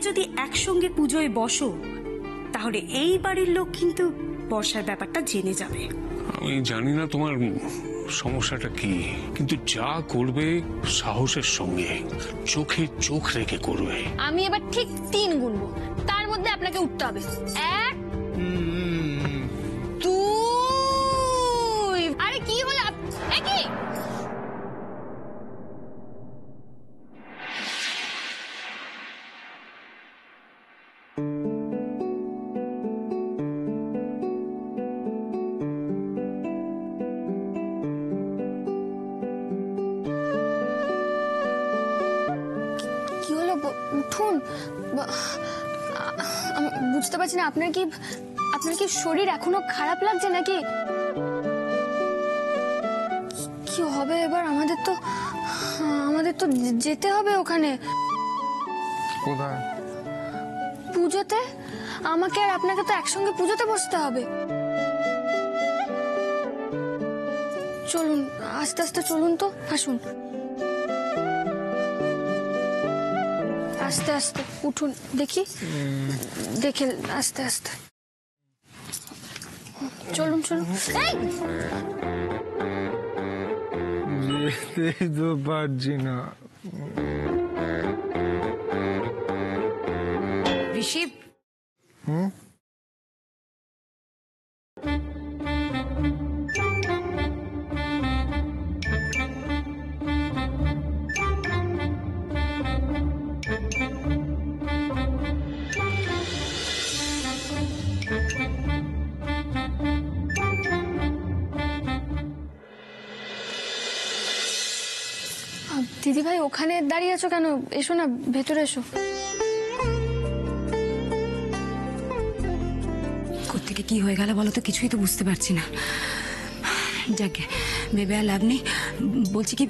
যদি একসঙ্গে পুজোয় বসো তাহলে এই বাড়ির লোক কিন্তু বর্ষার ব্যাপারটা জেনে যাবে। আমি জানি না তোমার সমস্যাটা কি, কিন্তু যা করবে সাহসের সঙ্গে, চোখে চোখ রেখে করবে। আমি এবার ঠিক 3 গুনবো, তার মধ্যে আপনাকে উঠতে হবে। 1 2। আরে কি হলো একই? উঠুন, বুঝতে পারছি না আপনার কি শরীর এখনো খারাপ লাগছে নাকি? কি হবে এবার? আমাদের তো যেতে হবে ওখানে। কোথায়? পুজোতে। আমাকে আর আপনাকে তো একসঙ্গে পুজোতে বসতে হবে। চলুন, আস্তে আস্তে চলুন তো, আসুন। আস্তে আস্তে উঠুন, দেখি দেখে আস্তে আস্তে চলুন চলুন। যেতে তো পারছি না। ঋষি, দিদি ভাই ওখানে দাঁড়িয়ে আছো কেন? এসো না, ভেতরে এসো। কোত্থেকে কি হয়ে গেল বলো তো, কিছুই তো বুঝতে পারছি না। যাকে ভেবে আর লাভ নেই। বলছি কি,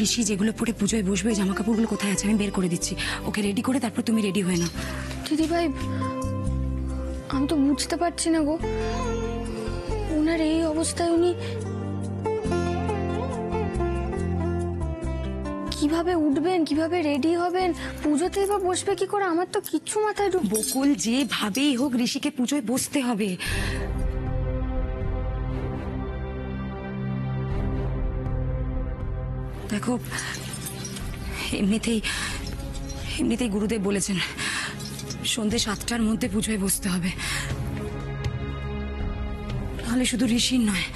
ঋষি যেগুলো পরে পুজোয় বসবে জামা কাপড়গুলো কোথায় আছে আমি বের করে দিচ্ছি, ওকে রেডি করে তারপর তুমি রেডি হয়ে নাও। দিদি ভাই আমি তো বুঝতে পারছি না গো, ওনার এই অবস্থায় উনি কিভাবে উঠবেন, কিভাবে রেডি হবেন, পুজোতে এবার বসবে কি করে? আমার তো কিচ্ছু মাথায় ঢুকবে। বকুল যেভাবেই হোক ঋষিকে পুজোয় বসতে হবে। দেখো, এমনিতেই গুরুদেব বলেছেন সন্ধ্যে 7টার মধ্যে পুজোয় বসতে হবে, তাহলে শুধু ঋষির নয়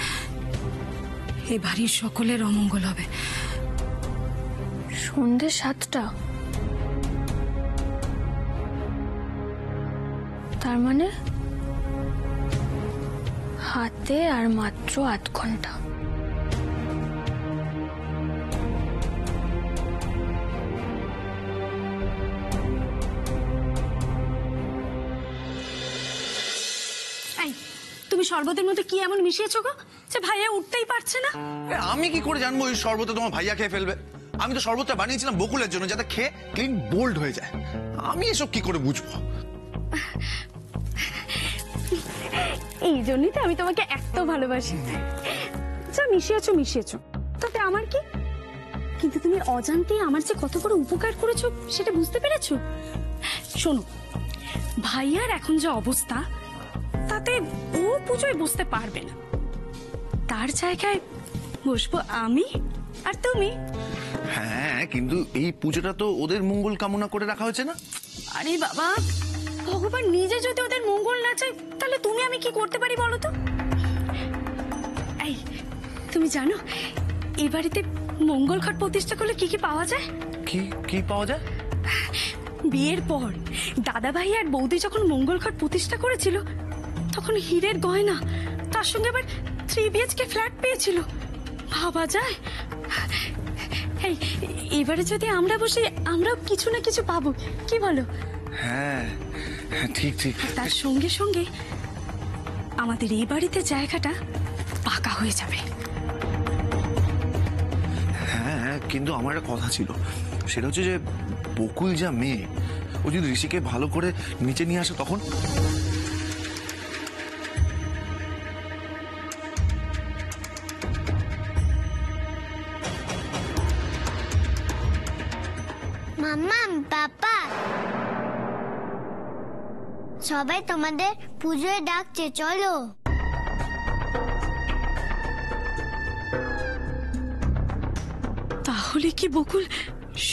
এ বাড়ির সকলের অমঙ্গল হবে। সন্ধ্যে 7টা? তার মানে হাতে আর মাত্র 8 ঘন্টা। তুমি শরবতের মধ্যে কি এমন মিশিয়েছো গো যে ভাইয়া উঠতেই পারছে না? আমি কি করে জানবো এই শরবতে তোমার ভাইয়া খেয়ে ফেলবে? আমি তো শরবতটা বানিয়েছিলাম বকুলের জন্য, যাতে খেয়ে ক্লিন বোল্ড হয়ে যায়। আমি এসব কি করে বুঝবো? এই জন্যই তো আমি তোমাকে এত ভালোবাসি। যা মিশিয়েছো তাতে আমার কি? কিন্তু তুমি অজান্তেই আমার যে কত বড় উপকার করেছো সেটা বুঝতে পেরেছো? শোনো, ভাইয়ার এখন যে অবস্থা তাতে ও পুজোয় বসতে পারবে না, তার জায়গায় বসবো আমি আর তুমি। হ্যাঁ, কিন্তু এই পুজোটা তো ওদের মঙ্গল কামনা করে রাখা হয়েছে না? আরে বাবা, ভগবান নিজে যদি ওদের মঙ্গল না চায় তাহলে তুমি আমি কি করতে পারি বলো তো? এই তুমি জানো এই বাড়িতে মঙ্গল ঘট প্রতিষ্ঠা করলে কি কি পাওয়া যায়? কি পাওয়া যায়? বিয়ের পর দাদা ভাই আর বৌদি যখন মঙ্গল ঘট প্রতিষ্ঠা করেছিল তখন হীরের গয়না, তার সঙ্গে আবার 3 BHK ফ্ল্যাট পেয়েছিল। ভাবা যায়? এবারে যদি আমরা বসি আমরাও কিছু না কিছু পাবো, কি বলো? হ্যাঁ ঠিক। তার সঙ্গে সঙ্গে আমাদের এই বাড়িতে জায়গাটা পাকা হয়ে যাবে। হ্যাঁ, কিন্তু আমার একটা কথা ছিল, সেটা হচ্ছে যে বকুল যা মেয়ে, ও যদি ঋষিকে ভালো করে নিচে নিয়ে আসে তখন? মাম্মা, পাপা, সবাই তোমাদের পুজোয় ডাকছে, চলো। তাহলে কি বকুল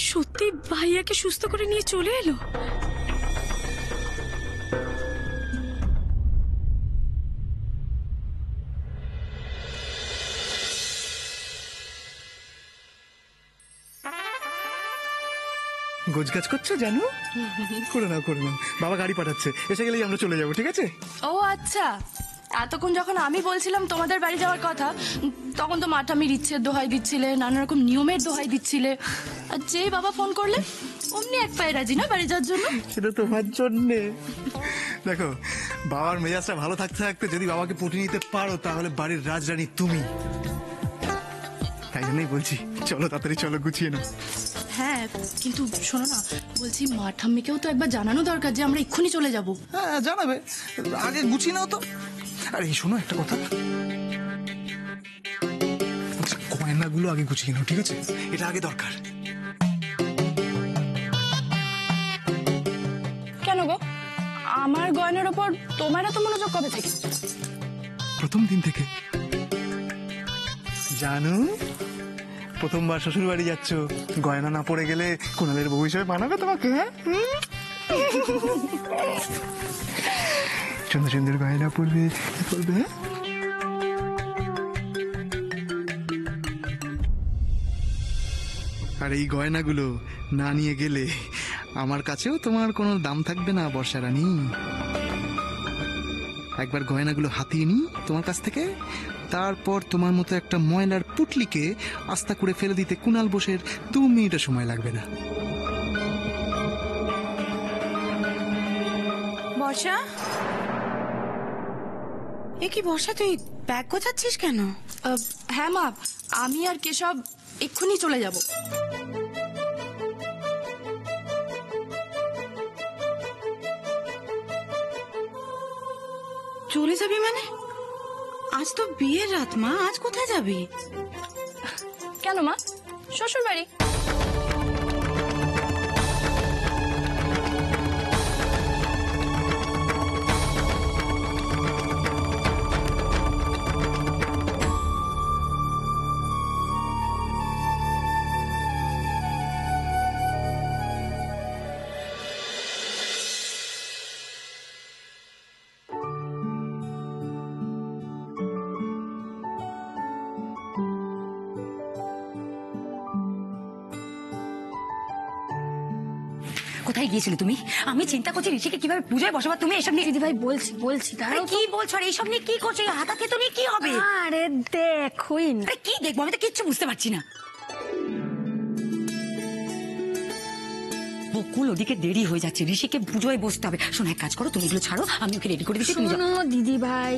সত্যি ভাইয়াকে সুস্থ করে নিয়ে চলে এলো? গোছগাছ করছো জানো? করে নাও করে নাও, বাবা গাড়ি পাঠাচ্ছে, এসে গেলেই আমরা চলে যাবো, ঠিক আছে? ও আচ্ছা, এতক্ষণ যখন আমি বলছিলাম তোমাদের বাড়ি যাওয়ার কথা, তখন তো মাঠামির ইচ্ছের দোহাই দিচ্ছিলে, নানা রকম নিয়মের দোহাই দিচ্ছিলে, আর যেই বাবা ফোন করলে অমনি এক পায়ে রাজি না বাড়ি যাওয়ার জন্য। সেটা তোমার জন্যে। দেখো, বাবার মেজাজটা ভালো থাকতে থাকতে যদি বাবাকে পটিয়ে নিতে পারো তাহলে বাড়ির রাজরানী তুমি। তাই জন্যই বলছি, চলো তাড়াতাড়ি চলো, গুছিয়ে নাও। হ্যাঁ, কিন্তু শোনো না, বলছি মাঠাম্মিকেও তো একবার জানানো দরকার যে আমরা এক্ষুনি চলে যাব। হ্যাঁ জানাবে, আগে গুছিয়ে নাও তো। আর এই শোনো একটা কথা, গয়নাগুলো আগে গুছিয়ে নাও, ঠিক আছে? এটা আগে দরকার। কেন গো, আমার গয়নার ওপর তোমার এত মনোযোগ কবে থেকে? প্রথম দিন থেকে। জানো, প্রথমবার শ্বশুর বাড়ি যাচ্ছ, গয়না না পরে গেলে কুণালের বউ হিসেবে মানাবে তোমাকে? হ্যাঁ, সুন্দর সুন্দর গয়না পরবে, পরবে। হ্যাঁ, আর এই গয়নাগুলো না নিয়ে গেলে আমার কাছেও তোমার কোনো দাম থাকবে না বর্ষা রানী। একবার গয়নাগুলো হাতিয়ে নি তোমার কাছ থেকে, তারপর তোমার মতো একটা ময়লার পুটলিকে আস্তা করে ফেলে দিতে কুণাল বোসের 2 মিনিটও সময় লাগবে না। বর্ষা, এ কি বর্ষা, তুই ব্যাগ গোছাচ্ছিস কেন? হ্যাঁ মা, আমি আর কেশব এক্ষুনি চলে যাব। চলে যাবি মানে? আজ তো বিয়ের রাত মা, আজ কোথায় যাবি? কেন মা, শ্বশুর বাড়ি। কোথায় গিয়েছিলে তুমি? আমি চিন্তা করছি ঋষিকে কিভাবে পূজায় বসাবো, তুমি এসব নিয়ে। দিদি ভাই বলছি আরে কি বলছো? আর এইসব নিয়ে কি করছো? হাতাতে তো নিয়ে কি হবে? আরে দেখোই না। আরে কি দেখবো, আমি তো কিচ্ছু বুঝতে পারছি না। বকুল, ওদিকে দেরি হয়ে যাচ্ছে, ঋষিকে পুজোয় বসতে হবে। শোনো, এক কাজ করো, তুমি এগুলো ছাড়ো, আমি ওকে রেডি করে দিচ্ছি। তুমি যাও। শোনো দিদি ভাই,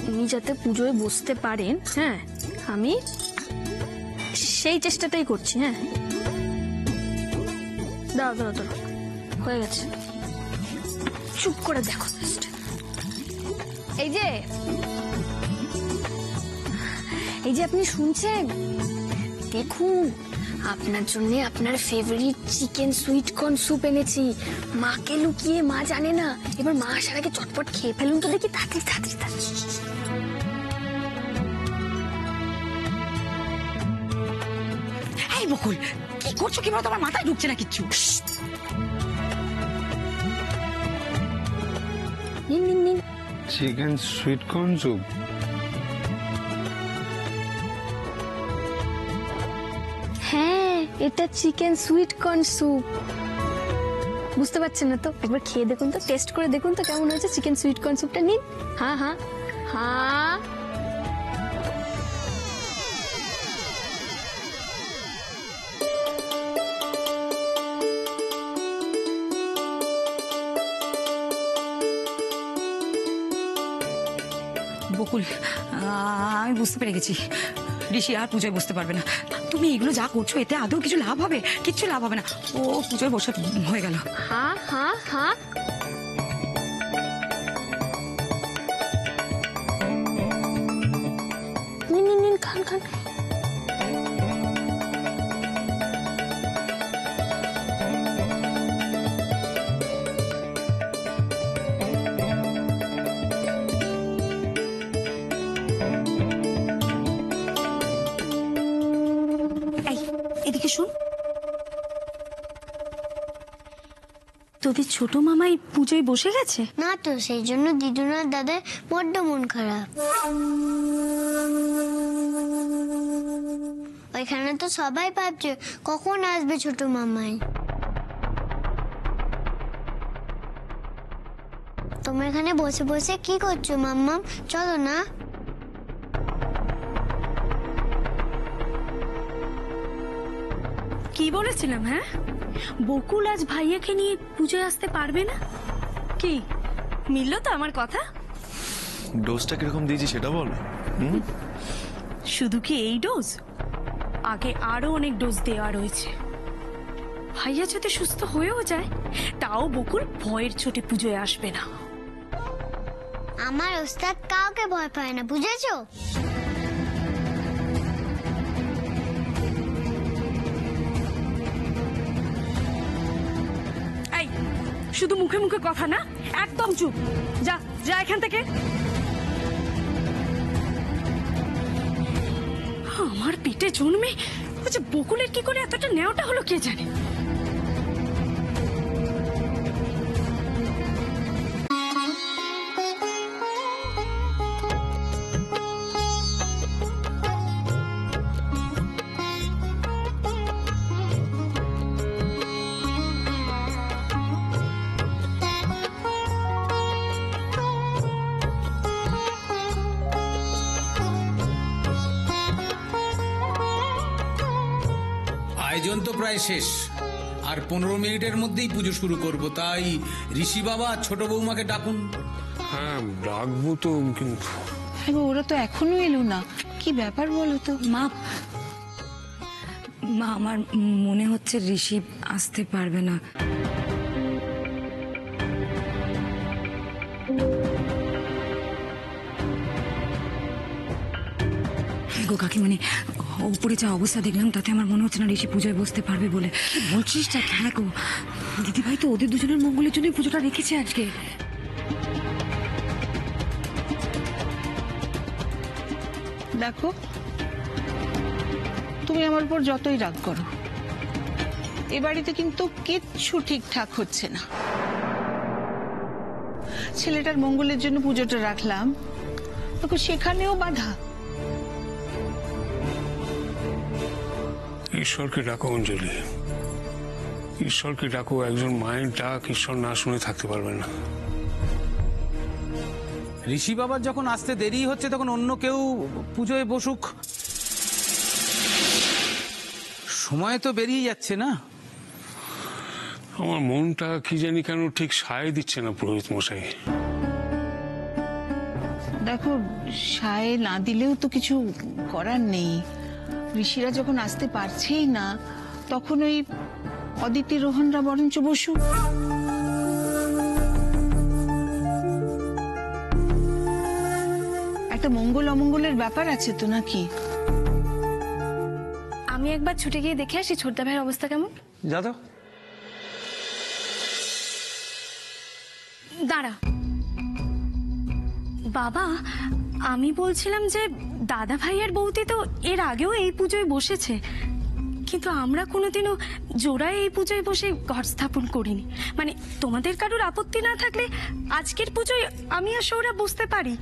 উনি যাতে পুজোয় বসতে পারেন, হ্যাঁ, আমি সেই চেষ্টাটাই করছি। হ্যাঁ, দাঁড়াও, হয়ে গেছে, চুপ করে দেখো। এই যে আপনি শুনছেন, দেখুন আপনার জন্য আপনার favourite chicken sweet corn soup এনেছি। মাকে লুকিয়ে, মা জানে না। এবার মা আসার আগে চটপট খেয়ে ফেলুন তো দেখি, তাড়াতাড়ি। এই বকুল, কি করছো? কি বলো, তোমার মাথায় ঢুকছে না কিচ্ছু। নিন। Chicken sweet corn soup. হ্যাঁ, এটা চিকেন সুইট কর্ন স্যুপ। বুঝতে পারছেন না তো? একবার খেয়ে দেখুন তো, টেস্ট করে দেখুন তো কেমন হয়েছে চিকেন সুইট কর্ন স্যুপটা। নিন। হ্যাঁ। বকুল, আমি বুঝতে পেরে গেছি, ঋষি আর পুজোয় বসতে পারবে না। তুমি এগুলো যা করছো, এতে আদৌ কিছু লাভ হবে? কিচ্ছু লাভ হবে না। ও পুজোয় বসে হয়ে গেল। হ্যাঁ। নিন, খান। এদিকে শোন, তোদের ছোট মামাই পুজোয় বসে গেছে? না তো, সেই জন্য দিদুনার দাদার বড্ড মন খারাপ। ওইখানে তো সবাই ভাবছে কখন আসবে ছোট মামাই। তোমরা এখানে বসে বসে কি করছো মাম্মা? চলো না। কি বলেছিলাম? হ্যাঁ, বকুল আজ ভাইয়াকে নিয়ে পুজোয় আসতে পারবে না। কি মিলল তো আমার কথা? ডোজটা কিরকম দিয়েছি সেটা বল। শুধু কি এই ডোজ? আগে আরো অনেক ডোজ দেওয়া রয়েছে। ভাইয়া যদি সুস্থ হয়েও যায়, তাও বকুল ভয়ের চোটে পুজোয় আসবে না। আমার ওস্তাদ কাউকে ভয় পায় না, বুঝেছো? এই, শুধু মুখে মুখে কথা না, একদম চুপ। যা যা এখান থেকে। আমার পেটে জন্মে বকুলের কি করে এতটা নেওয়াটা হলো কে জানে। আয়োজন তো প্রায় শেষ, আর 15 মিনিটের মধ্যেই পুজো শুরু করব। তাই ঋষি বাবা ছোট বৌমাকে ডাকুন। হ্যাঁ ডাকবো তো, কিন্তু ওরা তো এখনো এলো না, কি ব্যাপার বলো তো? মা, আমার মনে হচ্ছে ঋষি আসতে পারবে না। গো কাকিমণি, উপরে যা অবস্থা দেখলাম তাতে আমার মনে হচ্ছে না ঋষি পুজোয় বসতে পারবে বলে। বলছিস টা? হ্যাঁ গো, দিদিভাই তো ওদের দুজনের মঙ্গলের জন্য পুজোটা রেখেছে আজকে। দেখো, তুমি আমার উপর যতই রাগ করো, এ বাড়িতে কিন্তু কিচ্ছু ঠিকঠাক হচ্ছে না। ছেলেটার মঙ্গলের জন্য পুজোটা রাখলাম, দেখো সেখানেও বাধা। ঈশ্বরকে ডাকো অঞ্জলি, ঈশ্বরকে ডাকো। একজন মায়ের ডাক ঈশ্বর না শুনে থাকতে পারবে না। ঋষি বাবার যখন আসতে দেরি হচ্ছে, তখন অন্য কেউ পুজোয় বসুক। সময় তো বেরিয়ে যাচ্ছে না। আমার মনটা কি জানি কেন ঠিক সায় দিচ্ছে না পুরোহিত মশাই। দেখো, সায় না দিলেও তো কিছু করার নেই। ঋষিরা যখন আসতে পারছেই না, তখন ওই অদিতি রোহনরা বরঞ্চ বসুক। একটা মঙ্গল অমঙ্গলের ব্যাপার আছে তো, নাকি? আমি একবার ছুটে গিয়ে দেখে আসি ছোটদা ভাইয়ের অবস্থা কেমন। যা তো। দাঁড়া বাবা, আমি বলছিলাম যে দাদা ভাইয়ের বৌদি তো এর আগেও এই পুজোয় বসেছে, কিন্তু আমরা কোনোদিনও জোড়ায় এই পুজোয় বসে ঘর স্থাপন করিনি। মানে তোমাদের কারোর আপত্তি না থাকলে আজকের পুজোয় আমি আর সৌরভ বসতে পারি।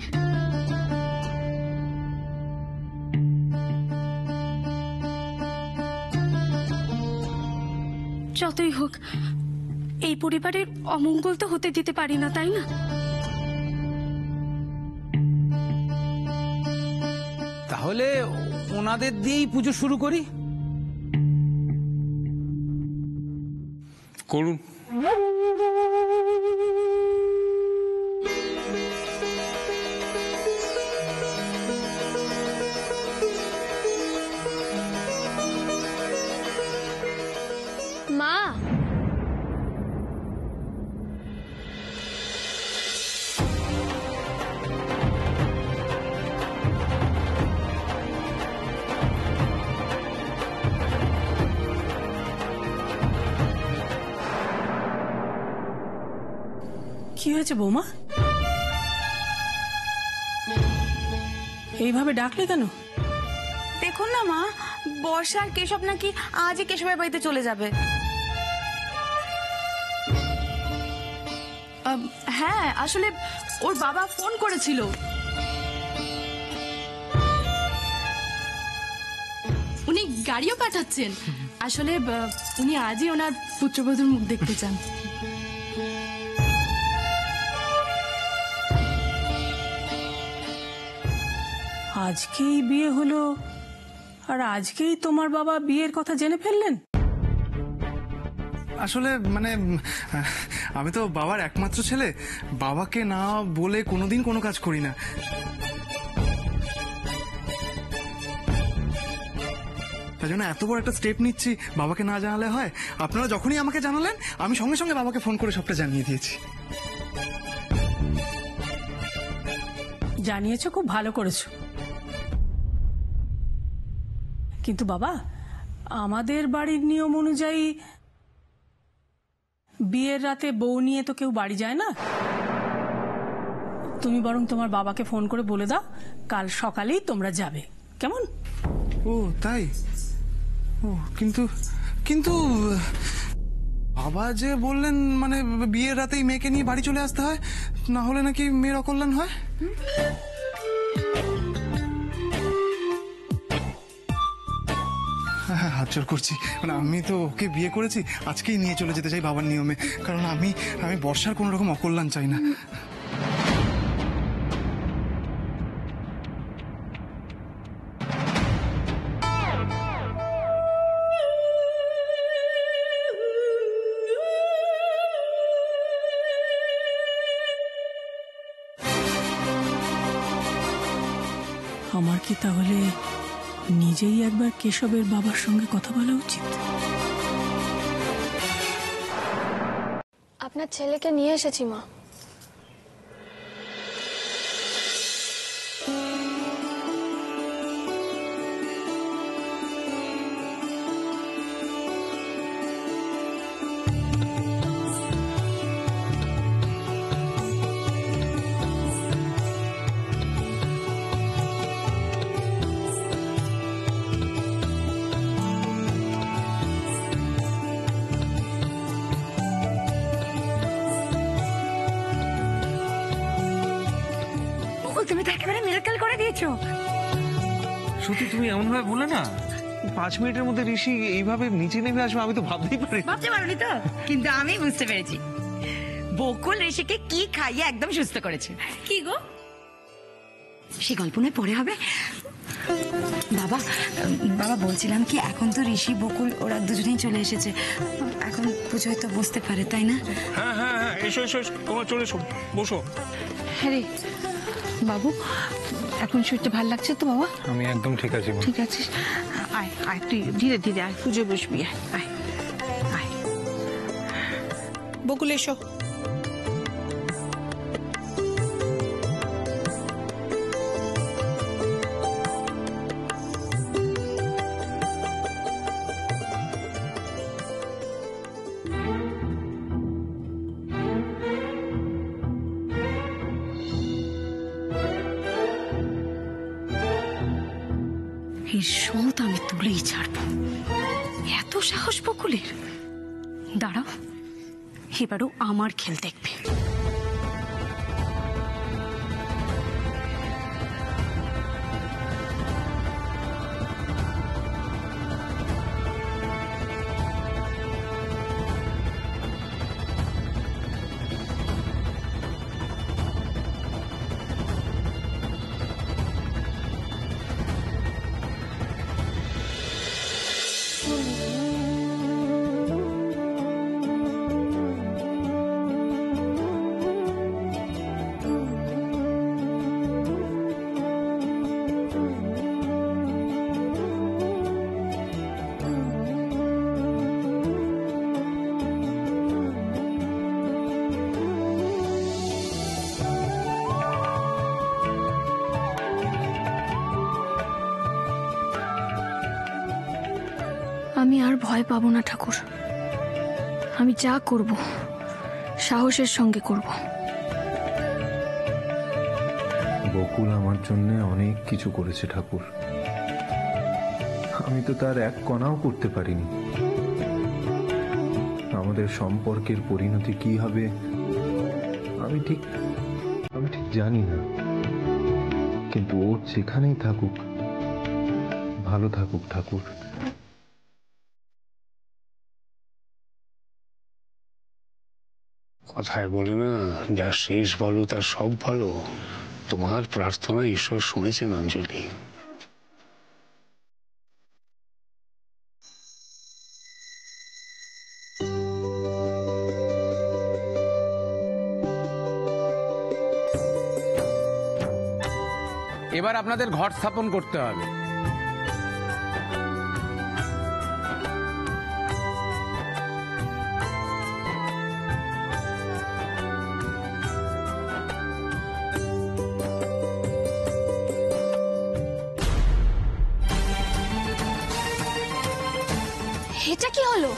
যতই হোক, এই পরিবারের অমঙ্গল তো হতে দিতে পারি না, তাই না? তাহলে ওনাদের দিয়েই পুজো শুরু করি। করুন। মা, কি হয়েছে বৌমা? এইভাবে ডাকলে কেন? দেখুন না মা, বর্ষা আর কেশব নাকি আজই কেশবের বাড়িতে চলে যাবে। হ্যাঁ, আসলে ওর বাবা ফোন করেছিল। উনি গাড়িও পাঠাচ্ছেন। আসলে উনি আজই ওনার পুত্রবধূর মুখ দেখতে চান। আজকেই বিয়ে হলো আর আজকেই তোমার বাবা বিয়ের কথা জেনে ফেললেন? আসলে মানে আমি তো বাবার একমাত্র ছেলে, বাবাকে না বলে কোনোদিন কোনো কাজ করি না। তাই জন্য এত বড় একটা স্টেপ নিচ্ছি, বাবাকে না জানালে হয়? আপনারা যখনই আমাকে জানালেন আমি সঙ্গে সঙ্গে বাবাকে ফোন করে সবটা জানিয়ে দিয়েছি। জানিয়েছো, খুব ভালো করেছো। কিন্তু বাবা, আমাদের বাড়ির নিয়ম অনুযায়ী বিয়ের রাতে বউ নিয়ে তো কেউ বাড়ি যায় না। তুমি বরং তোমার বাবাকে ফোন করে বলে দাও কাল সকালেই তোমরা যাবে, কেমন? ও তাই? ও কিন্তু কিন্তু বাবা যে বললেন মানে বিয়ের রাতেই মেয়েকে নিয়ে বাড়ি চলে আসতে হয়, না হলে নাকি মেয়ের অকল্যাণ হয়। হ্যাঁ, হাত জোর করছি, মানে আমি তো ওকে বিয়ে করেছি, আজকেই নিয়ে চলে যেতে চাই বাবার নিয়মে, কারণ আমি বর্ষার কোনো রকম অকল্যাণ চাই না। আমার কি তাহলে নিজেই একবার কেশবের বাবার সঙ্গে কথা বলা উচিত? আপনার ছেলেকে নিয়ে এসেছি মা। তুমি তো একেবারে মিরাকেল করে দিয়েছো। সত্যি তুমি এমন ভাবে বলে না, 5 মিনিটের মধ্যে ঋষি এইভাবে নিচে নেমে আসবে আমি তো ভাবতেই পারি। ভাবতে পারোনি তো, কিন্তু আমি বুঝতে পেরেছি বকুল ঋষিকে কি খাইয়ে একদম সুস্থ করেছে। কি গো? সে গল্প নয় পরে হবে। বাবা বাবা বলছিলাম কি, এখন তো ঋষি বকুল ওরা দুজনেই চলে এসেছে, এখন পুজোয় তো বসতে পারে, তাই না? হ্যাঁ হ্যাঁ হ্যাঁ, এসো এসো, তোমার চলে এসো, বসো। হ্যাঁ রে বাবু, এখন শরীরটা ভালো লাগছে তো বাবা? আমি একদম ঠিক আছি। ঠিক আছে, আয় আয়, তুই ধীরে ধীরে আয়, পুজো বসবি, আয় আয় আয়। বকুল এসো। এর শোধ আমি তুলেই ছাড়ব। এত সাহস বকুলের! দাঁড়াও, এবারও আমার খেল দেখবে। আমি আর ভয় পাবো না ঠাকুর। আমি যা করব সাহসের সঙ্গে করব। বকুল আমার জন্য অনেক কিছু করেছে ঠাকুর, আমি তো তার এক কণাও করতে পারিনি। আমাদের সম্পর্কের পরিণতি কি হবে আমি ঠিক জানি না, কিন্তু ও যেখানেই থাকুক ভালো থাকুক ঠাকুর। কথায় বলে না, যা শেষ ভালো তার সব ভালো। তোমার প্রার্থনা ঈশ্বর শুনেছেন অঞ্জলি। এবার আপনাদের ঘর স্থাপন করতে হবে। এটা কি হলো?